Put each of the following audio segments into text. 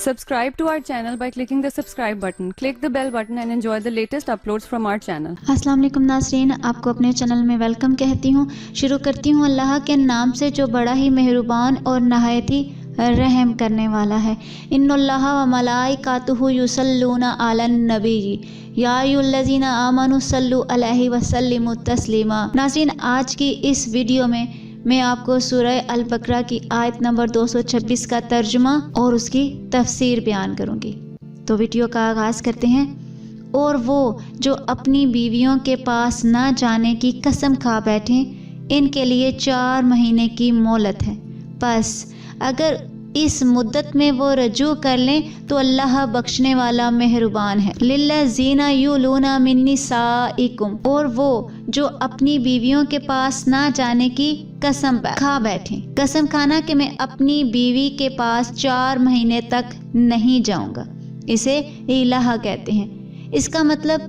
Subscribe to our channel by clicking the subscribe button. Click the bell button and enjoy the latest uploads from our channel. السلام علیکم ناظرین، آپ کو اپنے channel میں welcome کہتی ہوں۔ شروع کرتی ہوں اللہ کے نام سے جو بڑا ہی مہربان اور نہایت ہی رحم کرنے والا ہے۔ ان اللہ و ملائکاتہ یصلون علی النبی یا ایھا الذین آمنوا صلوا علیہ وسلموا تسلیما۔ ناظرین، آج کی اس ویڈیو میں آپ کو سورہ البقرہ کی آیت نمبر 226 کا ترجمہ اور اس کی تفسیر بیان کروں گی۔ تو ویڈیو کا آغاز کرتے ہیں۔ اور وہ جو اپنی بیویوں کے پاس نہ جانے کی قسم کھا بیٹھیں، ان کے لیے 4 مہینے کی مہلت ہے، پس اگر اس مدت میں وہ رجوع کر لیں تو اللہ بخشنے والا مہربان ہے۔ للذین یولون من نسائکم، اور وہ جو اپنی بیویوں کے پاس نہ جانے کی قسم کھا بیٹھیں۔ قسم کھانا کہ میں اپنی بیوی کے پاس 4 مہینے تک نہیں جاؤں گا، اسے الہ کہتے ہیں۔ اس کا مطلب،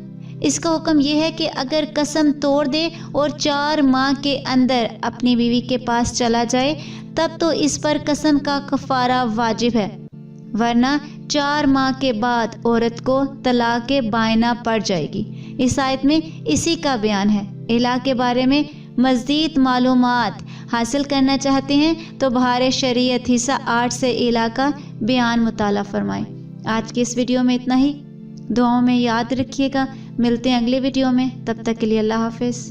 اس کا حکم یہ ہے کہ اگر قسم توڑ دے اور 4 ماہ کے اندر اپنی بیوی کے پاس چلا جائے تب تو اس پر قسم کا کفارہ واجب ہے، ورنہ 4 ماہ کے بعد عورت کو طلاق بائنہ پڑ جائے گی۔ اس آیت میں اسی کا بیان ہے۔ الہ کے بارے میں مزید معلومات حاصل کرنا چاہتے ہیں تو بہار شریعت حصہ 8 سے الہ کا بیان مطالعہ فرمائیں۔ آج کی اس ویڈیو میں اتنا ہی، دعاؤں میں یاد رکھیے گا۔ ملتے ہیں اگلے ویڈیو میں، تب تک کے لیے اللہ حافظ۔